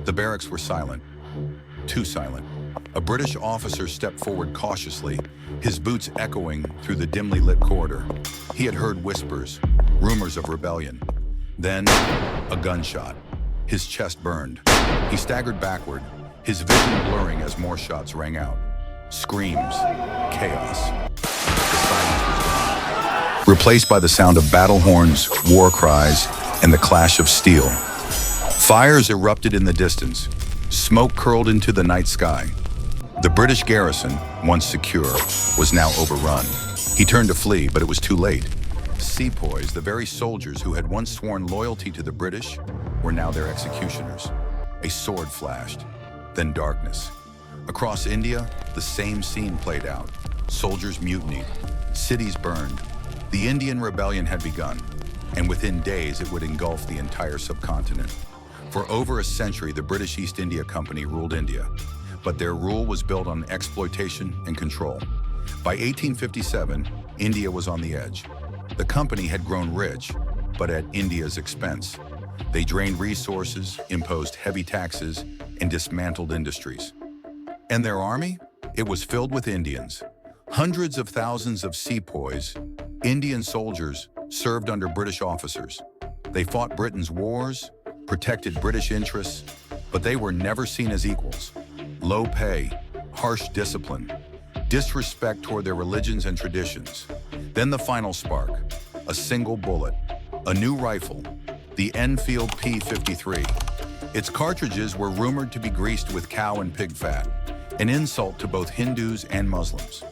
The barracks were silent, too silent. A British officer stepped forward cautiously, his boots echoing through the dimly lit corridor. He had heard whispers, rumors of rebellion. Then, a gunshot. His chest burned. He staggered backward, his vision blurring as more shots rang out. Screams, chaos. The silence was gone, replaced by the sound of battle horns, war cries, and the clash of steel. Fires erupted in the distance. Smoke curled into the night sky. The British garrison, once secure, was now overrun. He turned to flee, but it was too late. Sepoys, the very soldiers who had once sworn loyalty to the British, were now their executioners. A sword flashed, then darkness. Across India, the same scene played out. Soldiers mutinied, cities burned. The Indian rebellion had begun, and within days it would engulf the entire subcontinent. For over a century, the British East India Company ruled India, but their rule was built on exploitation and control. By 1857, India was on the edge. The company had grown rich, but at India's expense. They drained resources, imposed heavy taxes, and dismantled industries. And their army? It was filled with Indians. Hundreds of thousands of sepoys, Indian soldiers, served under British officers. They fought Britain's wars, protected British interests, but they were never seen as equals. Low pay, harsh discipline, disrespect toward their religions and traditions. Then the final spark, a single bullet, a new rifle, the Enfield P-53. Its cartridges were rumored to be greased with cow and pig fat, an insult to both Hindus and Muslims.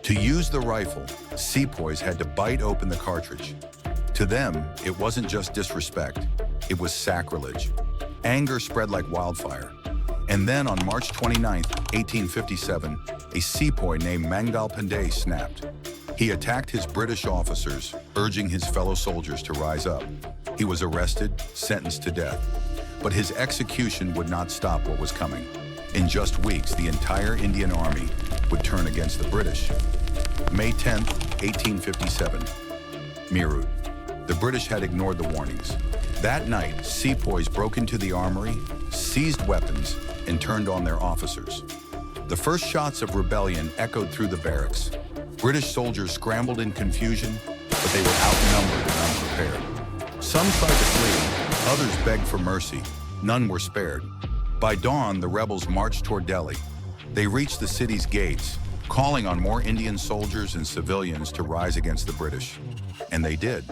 To use the rifle, sepoys had to bite open the cartridge. To them, it wasn't just disrespect, it was sacrilege. Anger spread like wildfire. And then on March 29, 1857, a sepoy named Mangal Pandey snapped. He attacked his British officers, urging his fellow soldiers to rise up. He was arrested, sentenced to death. But his execution would not stop what was coming. In just weeks, the entire Indian army would turn against the British. May 10, 1857, Meerut. The British had ignored the warnings. That night, sepoys broke into the armory, seized weapons, and turned on their officers. The first shots of rebellion echoed through the barracks. British soldiers scrambled in confusion, but they were outnumbered and unprepared. Some tried to flee, others begged for mercy. None were spared. By dawn, the rebels marched toward Delhi. They reached the city's gates, calling on more Indian soldiers and civilians to rise against the British. And they did.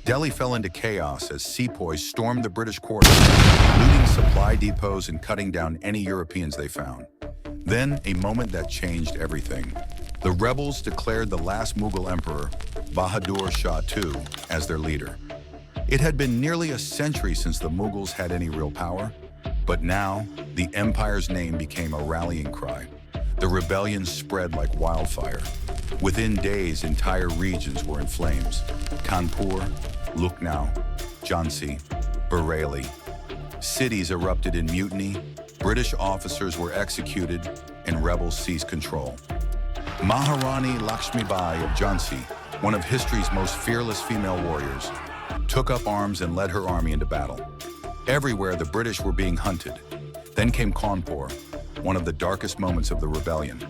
Delhi fell into chaos as sepoys stormed the British quarters, looting supply depots and cutting down any Europeans they found. Then, a moment that changed everything. The rebels declared the last Mughal emperor, Bahadur Shah II, as their leader. It had been nearly a century since the Mughals had any real power, but now, the empire's name became a rallying cry. The rebellion spread like wildfire. Within days, entire regions were in flames. Kanpur, Lucknow, Jhansi, Bareilly. Cities erupted in mutiny, British officers were executed, and rebels seized control. Maharani Lakshmibai of Jhansi, one of history's most fearless female warriors, took up arms and led her army into battle. Everywhere, the British were being hunted. Then came Kanpur, one of the darkest moments of the rebellion.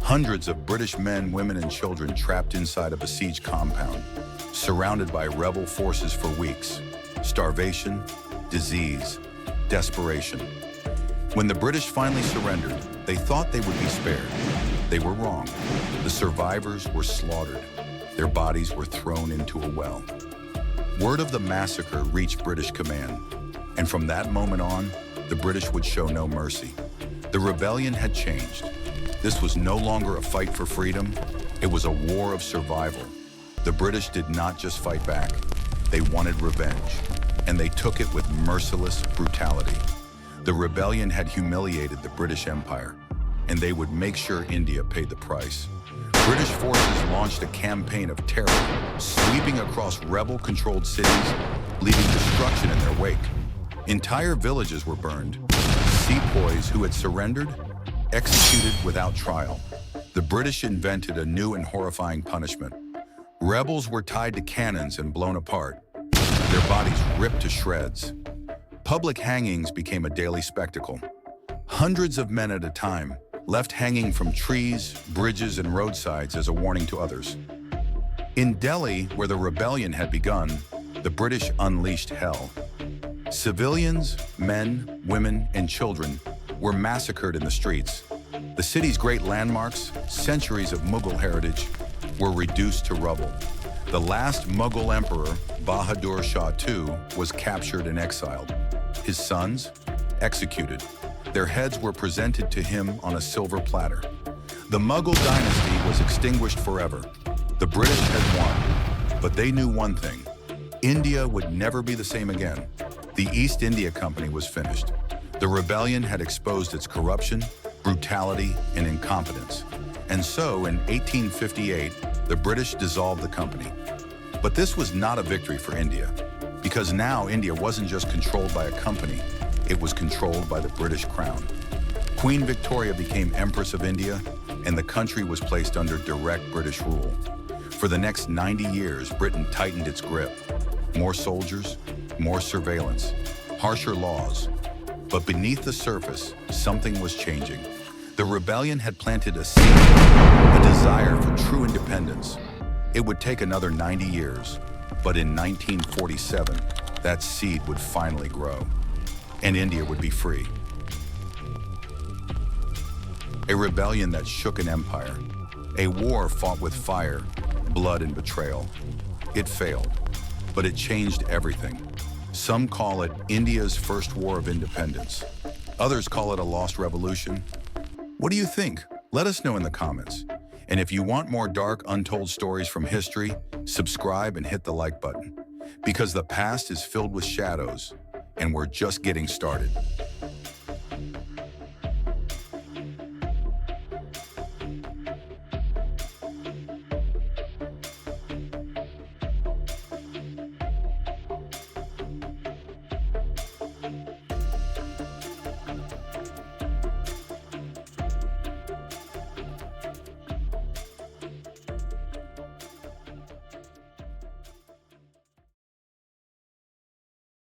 Hundreds of British men, women, and children trapped inside a besieged compound, surrounded by rebel forces for weeks. Starvation, disease, desperation. When the British finally surrendered, they thought they would be spared. They were wrong. The survivors were slaughtered. Their bodies were thrown into a well. Word of the massacre reached British command, and from that moment on, the British would show no mercy. The rebellion had changed. This was no longer a fight for freedom, it was a war of survival. The British did not just fight back, they wanted revenge, and they took it with merciless brutality. The rebellion had humiliated the British Empire, and they would make sure India paid the price. British forces launched a campaign of terror, sweeping across rebel-controlled cities, leaving destruction in their wake. Entire villages were burned. Sepoys who had surrendered, executed without trial. The British invented a new and horrifying punishment. Rebels were tied to cannons and blown apart, their bodies ripped to shreds. Public hangings became a daily spectacle. Hundreds of men at a time, left hanging from trees, bridges, and roadsides as a warning to others. In Delhi, where the rebellion had begun, the British unleashed hell. Civilians, men, women, and children were massacred in the streets. The city's great landmarks, centuries of Mughal heritage, were reduced to rubble. The last Mughal emperor, Bahadur Shah II, was captured and exiled. His sons, executed. Their heads were presented to him on a silver platter. The Mughal dynasty was extinguished forever. The British had won, but they knew one thing. India would never be the same again. The East India Company was finished. The rebellion had exposed its corruption, brutality, and incompetence. And so, in 1858, the British dissolved the company. But this was not a victory for India, because now India wasn't just controlled by a company, it was controlled by the British Crown. Queen Victoria became Empress of India, and the country was placed under direct British rule. For the next 90 years, Britain tightened its grip. More soldiers, more surveillance, harsher laws. But beneath the surface, something was changing. The rebellion had planted a seed, a desire for true independence. It would take another 90 years, but in 1947, that seed would finally grow, and India would be free. A rebellion that shook an empire, a war fought with fire, blood, and betrayal. It failed, but it changed everything. Some call it India's first war of independence. Others call it a lost revolution. What do you think? Let us know in the comments. And if you want more dark, untold stories from history, subscribe and hit the like button. Because the past is filled with shadows, and we're just getting started.